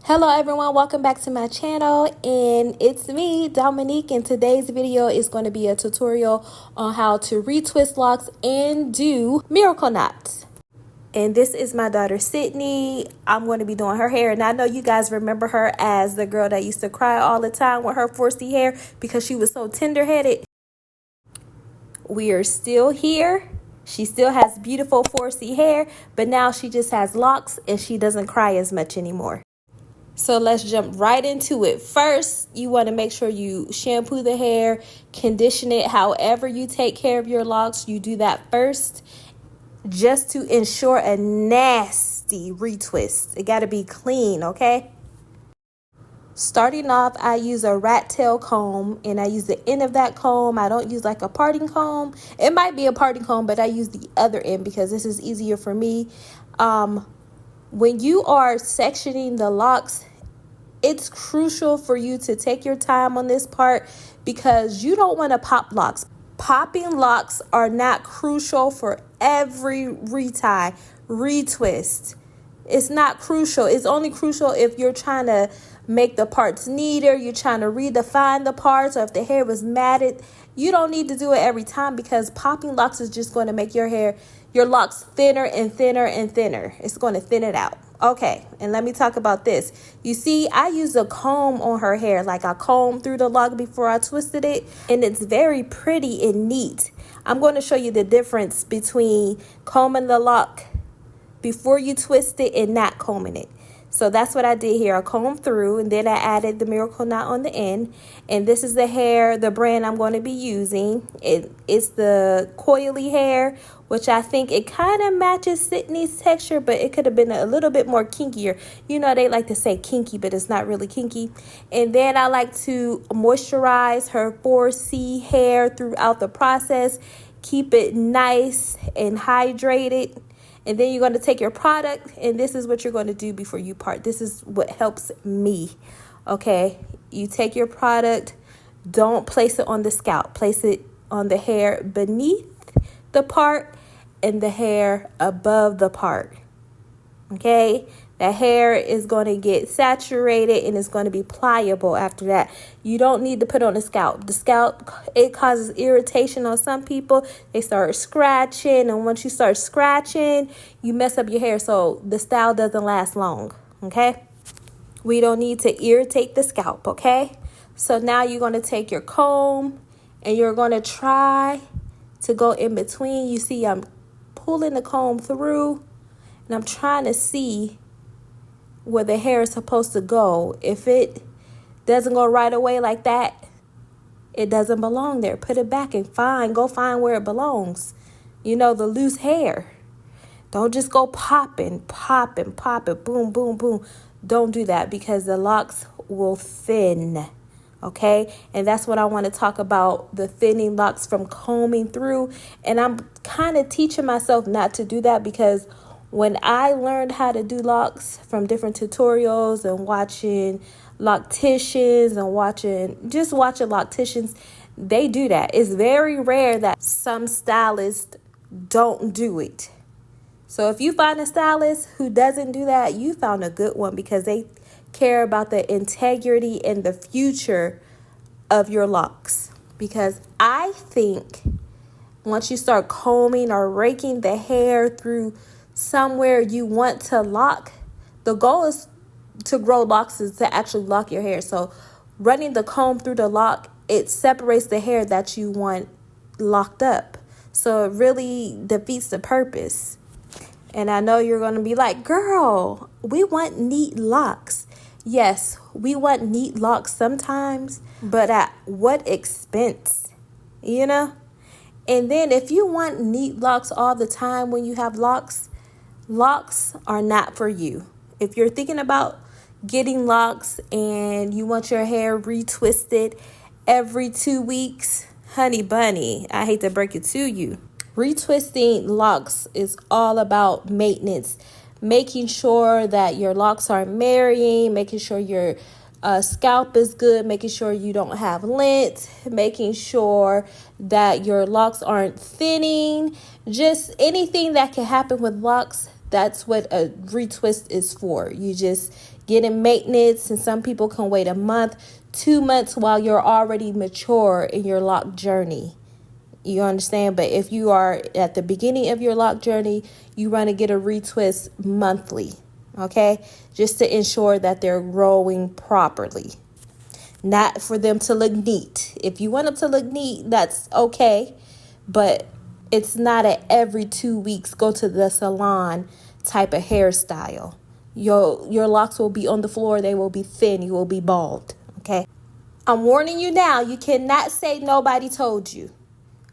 Hello everyone, welcome back to my channel, and it's me, Dominique, and today's video is going to be a tutorial on how to retwist locks and do miracle knots. And this is my daughter Sydney. I'm going to be doing her hair, and I know you guys remember her as the girl that used to cry all the time with her 4C hair because she was so tender-headed. We are still here. She still has beautiful 4C hair, but now she just has locks and she doesn't cry as much anymore. So let's jump right into it. First, you want to make sure you shampoo the hair, condition it. However you take care of your locks, you do that first, just to ensure a nasty retwist. It got to be clean, okay? Starting off, I use a rat tail comb, and I use the end of that comb. I don't use like a parting comb. It might be a parting comb, but I use the other end because this is easier for me. When you are sectioning the locks, it's crucial for you to take your time on this part because you don't want to pop locks. Popping locks are not crucial for every retie, retwist. It's not crucial. It's only crucial if you're trying to make the parts neater, you're trying to redefine the parts, or if the hair was matted. You don't need to do it every time because popping locks is just going to make your locks thinner and thinner and thinner. It's going to thin it out. Okay, and let me talk about this. You see, I use a comb on her hair. Like I combed through the lock before I twisted it, and it's very pretty and neat. I'm going to show you the difference between combing the lock before you twist it and not combing it. So that's what I did here. I combed through, and then I added the miracle knot on the end. And this is the hair, the brand I'm going to be using. It's the coily hair, which I think it kind of matches Sydney's texture, but it could have been a little bit more kinkier. You know, they like to say kinky, but it's not really kinky. And then I like to moisturize her 4C hair throughout the process. Keep it nice and hydrated. And then you're going to take your product, and this is what you're going to do before you part. This is what helps me, okay? You take your product, don't place it on the scalp. Place it on the hair beneath the part and the hair above the part, okay? That hair is going to get saturated and it's going to be pliable after that. You don't need to put on the scalp. The scalp, it causes irritation on some people. They start scratching, and once you start scratching, you mess up your hair, so the style doesn't last long, okay? We don't need to irritate the scalp, okay? So now you're going to take your comb and you're going to try to go in between. You see, I'm pulling the comb through and I'm trying to see where the hair is supposed to go. If it doesn't go right away like that, it doesn't belong there. Put it back and go find where it belongs. You know, the loose hair. Don't just go popping, boom, boom, boom. Don't do that because the locks will thin. Okay, and that's what I want to talk about, the thinning locks from combing through. And I'm kind of teaching myself not to do that because when I learned how to do locks from different tutorials and watching locticians and watching locticians, they do that. It's very rare that some stylists don't do it. So if you find a stylist who doesn't do that, you found a good one because they care about the integrity and the future of your locks. Because I think once you start combing or raking the hair through somewhere you want to lock, the goal is to grow locks, is to actually lock your hair. So running the comb through the lock, it separates the hair that you want locked up. So it really defeats the purpose. And I know you're going to be like, girl, we want neat locks. Yes, we want neat locks sometimes, but at what expense, you know? And then if you want neat locks all the time when you have locks, locks are not for you. If you're thinking about getting locks and you want your hair retwisted every 2 weeks, honey bunny, I hate to break it to you. Retwisting locks is all about maintenance, making sure that your locks aren't marrying, making sure your scalp is good, making sure you don't have lint, making sure that your locks aren't thinning, just anything that can happen with locks. That's what a retwist is for. You just getting maintenance, and some people can wait a month, 2 months while you're already mature in your lock journey. You understand? But if you are at the beginning of your lock journey, you want to get a retwist monthly, okay? Just to ensure that they're growing properly. Not for them to look neat. If you want them to look neat, that's okay. But it's not a every 2 weeks go to the salon type of hairstyle. Your locks will be on the floor. They will be thin. You will be bald, okay? I'm warning you now. You cannot say nobody told you.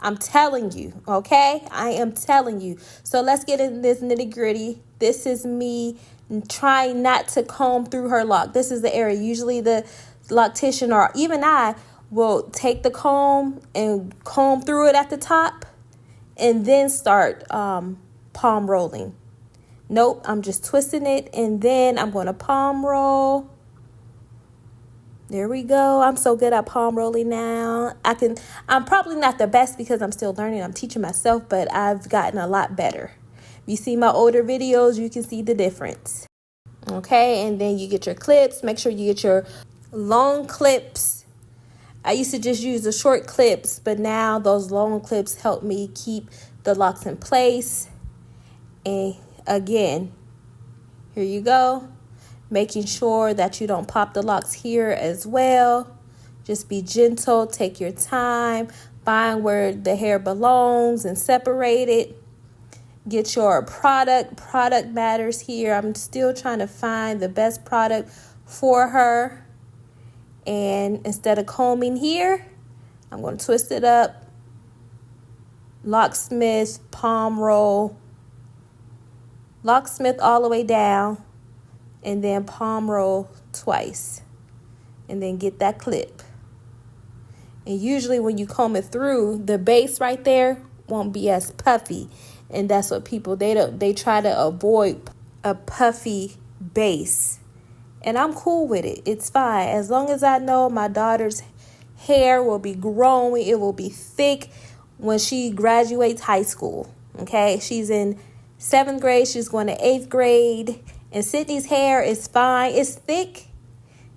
I'm telling you, okay? I am telling you. So let's get into this nitty gritty. This is me trying not to comb through her lock. This is the area. Usually the loctician or even I will take the comb and comb through it at the top and then start palm rolling. Nope, I'm just twisting it and then I'm going to palm roll. There we go. I'm so good at palm rolling now. I'm probably not the best because I'm still learning. I'm teaching myself, but I've gotten a lot better. If you see my older videos, you can see the difference. Okay, and then you get your clips. Make sure you get your long clips. I used to just use the short clips, but now those long clips help me keep the locks in place. And again, here you go. Making sure that you don't pop the locks here as well. Just be gentle, take your time, find where the hair belongs and separate it. Get your product. Product matters here. I'm still trying to find the best product for her. And instead of combing here, I'm going to twist it up. Locksmith, palm roll. Locksmith all the way down. And then palm roll twice. And then get that clip. And usually when you comb it through, the base right there won't be as puffy. And that's what people, they try to avoid a puffy base. And I'm cool with it. It's fine. As long as I know my daughter's hair will be growing, it will be thick when she graduates high school. Okay? She's in 7th grade. She's going to 8th grade. And Sydney's hair is fine. It's thick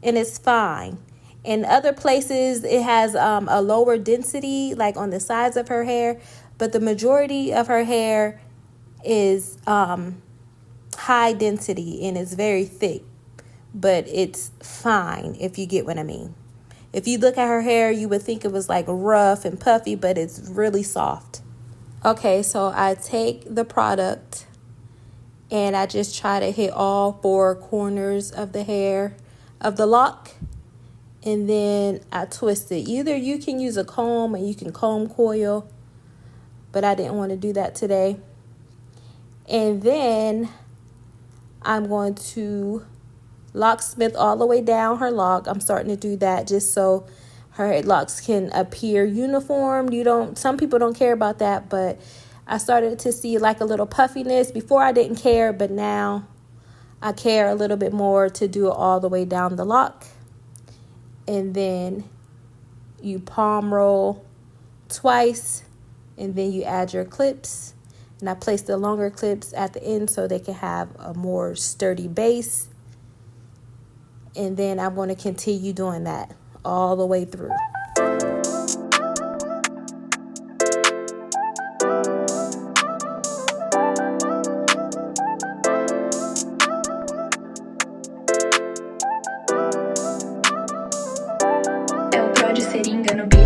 and it's fine. In other places, it has a lower density, like on the sides of her hair. But the majority of her hair is high density and it's very thick. But it's fine, if you get what I mean. If you look at her hair, you would think it was like rough and puffy, but it's really soft. Okay, so I take the product and I just try to hit all 4 corners of the hair of the lock. And then I twist it. Either you can use a comb and you can comb coil, but I didn't want to do that today. And then I'm going to locksmith all the way down her lock. I'm starting to do that just so her locks can appear uniform. Some people don't care about that, but I started to see like a little puffiness. Before I didn't care, but now I care a little bit more to do it all the way down the lock. And then you palm roll twice, and then you add your clips. And I place the longer clips at the end so they can have a more sturdy base. And then I'm going to continue doing that all the way through. Seringa no beat.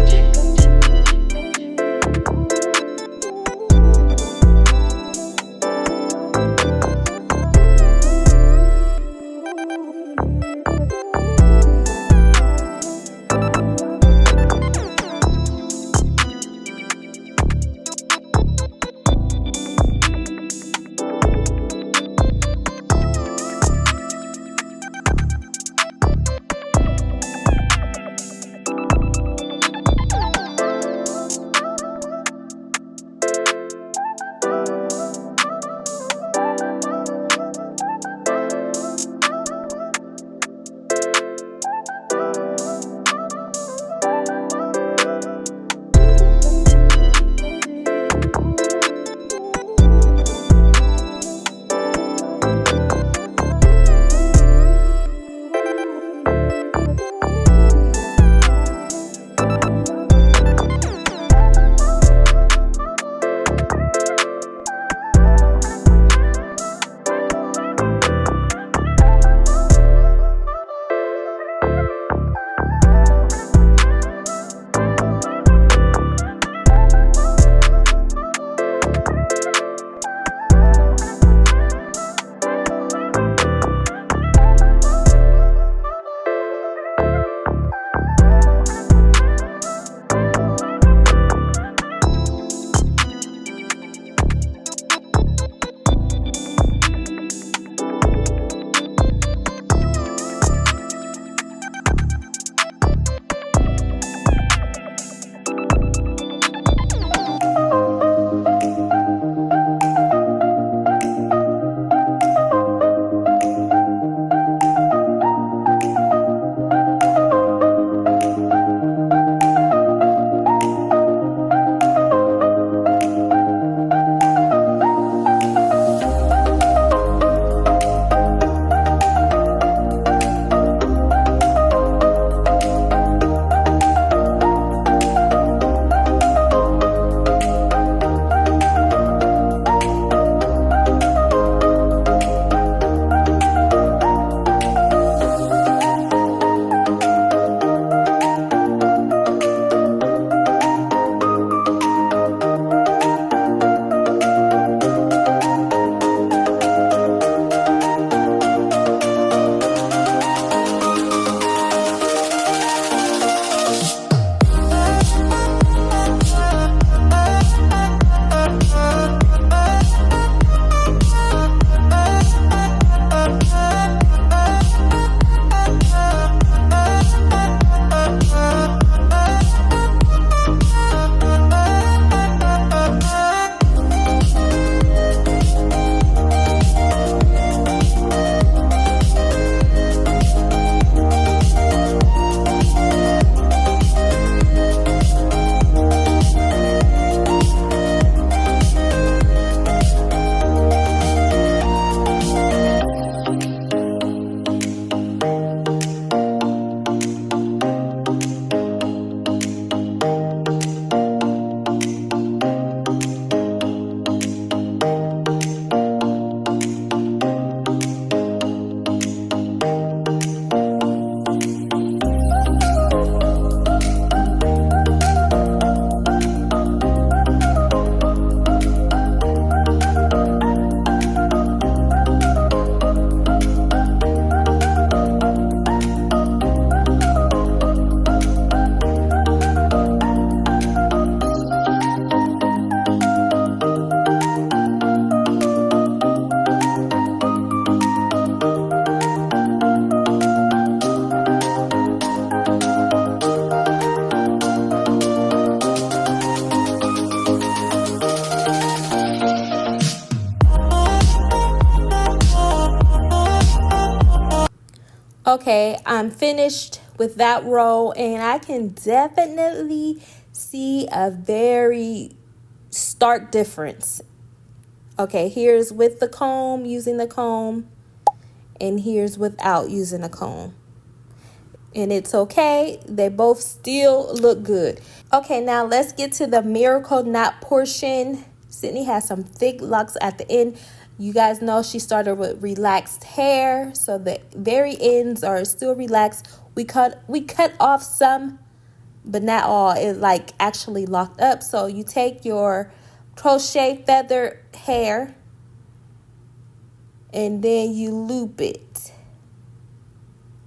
Okay, I'm finished with that row, and I can definitely see a very stark difference. Okay, here's with the comb, using the comb, and here's without using a comb. And it's okay, they both still look good. Okay, now let's get to the miracle knot portion. Sydney has some thick locks at the end. You guys know she started with relaxed hair, so the very ends are still relaxed. We cut off some, but not all. It like actually locked up. So you take your crochet feather hair and then you loop it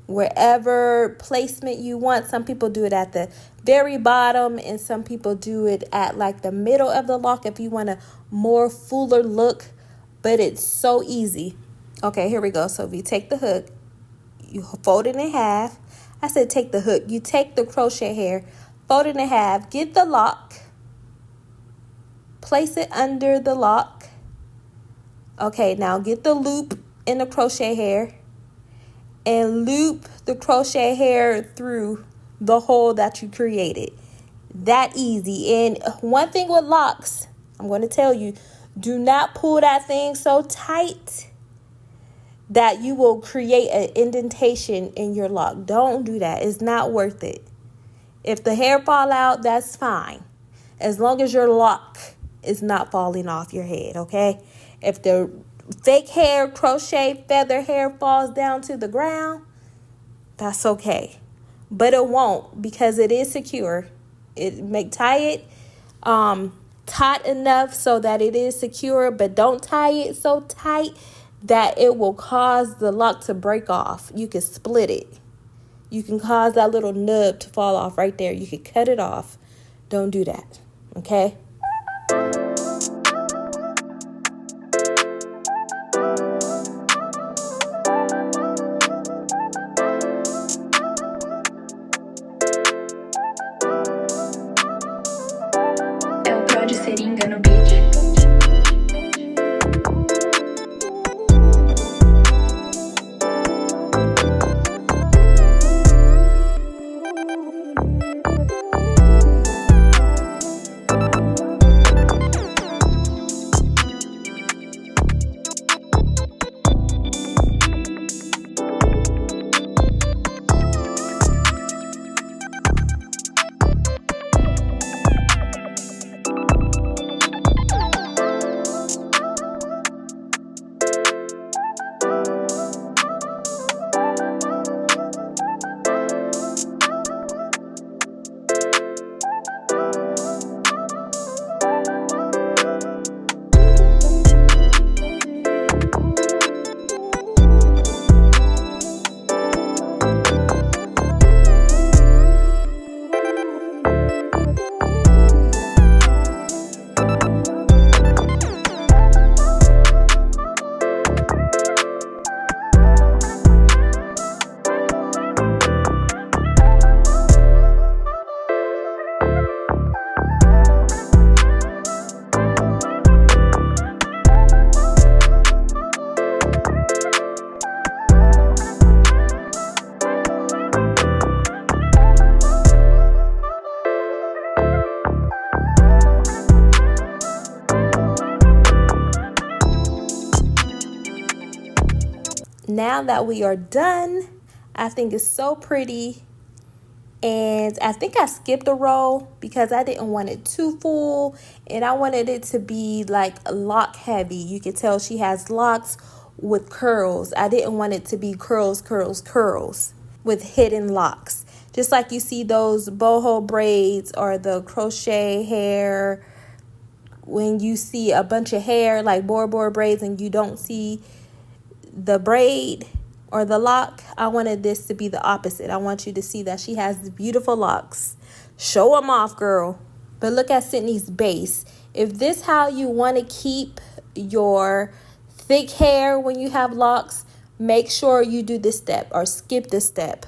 wherever placement you want. Some people do it at the very bottom, and some people do it at like the middle of the lock if you want a more fuller look. But it's so easy. Okay, here we go. So if you take the hook, you fold it in half. I said take the hook. You take the crochet hair, fold it in half, get the lock, place it under the lock. Okay, now get the loop in the crochet hair and loop the crochet hair through the hole that you created. That easy. And one thing with locks, I'm going to tell you, do not pull that thing so tight that you will create an indentation in your lock. Don't do that. It's not worth it. If the hair fall out, that's fine, as long as your lock is not falling off your head, okay? If the fake hair, crochet feather hair falls down to the ground, that's okay. But it won't, because it is secure. Tie it taut enough so that it is secure, but don't tie it so tight that it will cause the lock to break off. You can split it. You can cause that little nub to fall off right there. You can cut it off. Don't do that, okay? É o Prod Seringa no beat. Now that we are done, I think it's so pretty. And I think I skipped a row because I didn't want it too full, and I wanted it to be like lock heavy. You can tell she has locks with curls. I didn't want it to be curls with hidden locks. Just like you see those boho braids or the crochet hair, when you see a bunch of hair like board braids and you don't see the braid or the lock. I wanted this to be the opposite. I want you to see that she has beautiful locks. Show them off, girl. But look at Sydney's base. If this how you want to keep your thick hair when you have locks, make sure you do this step or skip this step.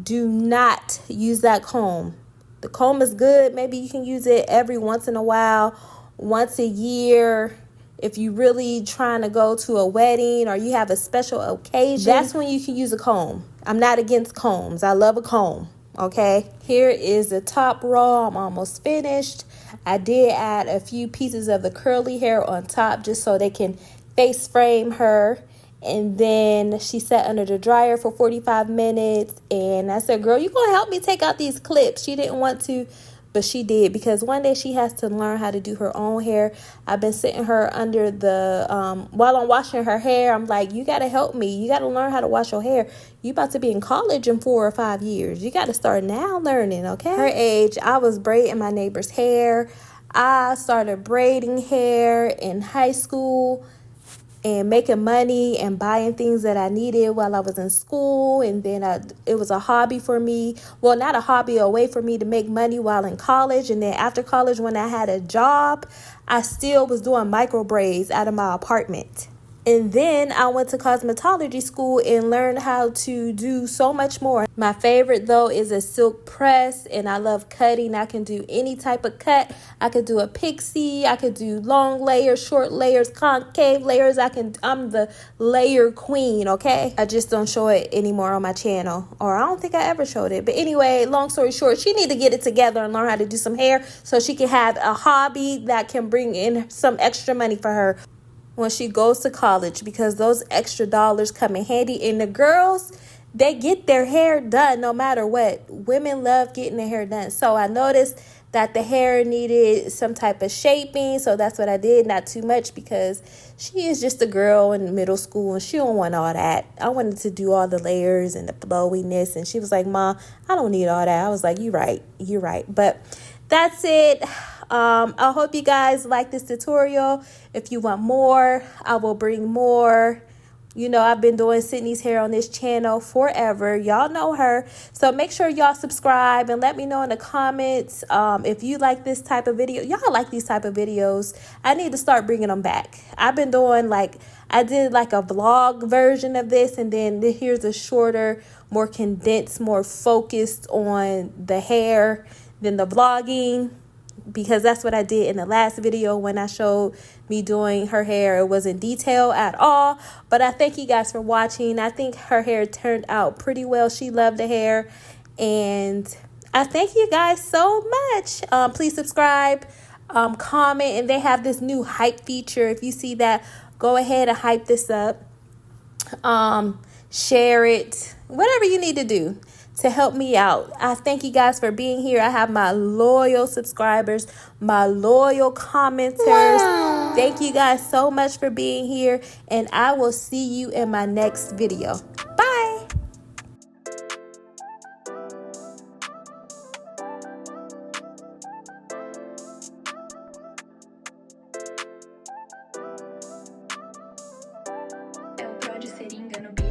Do not use that comb. The comb is good. Maybe you can use it every once in a while, once a year. If you really trying to go to a wedding or you have a special occasion, that's when you can use a comb. I'm not against combs. I love a comb. Okay, here is the top row. I'm almost finished. I did add a few pieces of the curly hair on top just so they can face frame her. And then she sat under the dryer for 45 minutes. And I said, girl, you gonna help me take out these clips? She didn't want to, but she did, because one day she has to learn how to do her own hair. I've been sitting her under the, while I'm washing her hair, I'm like, you got to help me. You got to learn how to wash your hair. You about to be in college in 4 or 5 years. You got to start now learning, okay? Her age, I was braiding my neighbor's hair. I started braiding hair in high school and making money and buying things that I needed while I was in school. And then it was a hobby for me. Well, not a hobby, a way for me to make money while in college. And then after college, when I had a job, I still was doing micro braids out of my apartment. And then I went to cosmetology school and learned how to do so much more. My favorite, though, is a silk press, and I love cutting. I can do any type of cut. I could do a pixie. I could do long layers, short layers, concave layers. I'm the layer queen, okay? I just don't show it anymore on my channel, or I don't think I ever showed it. But anyway, long story short, she need to get it together and learn how to do some hair so she can have a hobby that can bring in some extra money for her when she goes to college, because those extra dollars come in handy. And the girls, they get their hair done no matter what. Women love getting their hair done. So I noticed that the hair needed some type of shaping, so that's what I did. Not too much, because she is just a girl in middle school and she don't want all that. I wanted to do all the layers and the flowiness, and she was like, Mom, I don't need all that. I was like, you're right. But that's it. I hope you guys like this tutorial. If you want more, I will bring more. You know, I've been doing Sydney's hair on this channel forever. Y'all know her. So make sure y'all subscribe and let me know in the comments if you like this type of video. Y'all like these type of videos. I need to start bringing them back. I've been doing I did like a vlog version of this, and then here's a shorter, more condensed, more focused on the hair than the vlogging, because that's what I did in the last video when I showed me doing her hair. It wasn't detailed at all, but I thank you guys for watching. I think her hair turned out pretty well. She loved the hair, and I thank you guys so much. Please subscribe, comment, and they have this new hype feature. If you see that, go ahead and hype this up. Share it, whatever you need to do to help me out. I thank you guys for being here. I have my loyal subscribers, my loyal commenters. Wow. Thank you guys so much for being here, and I will see you in my next video. Bye. É o Prod Seringa no beat.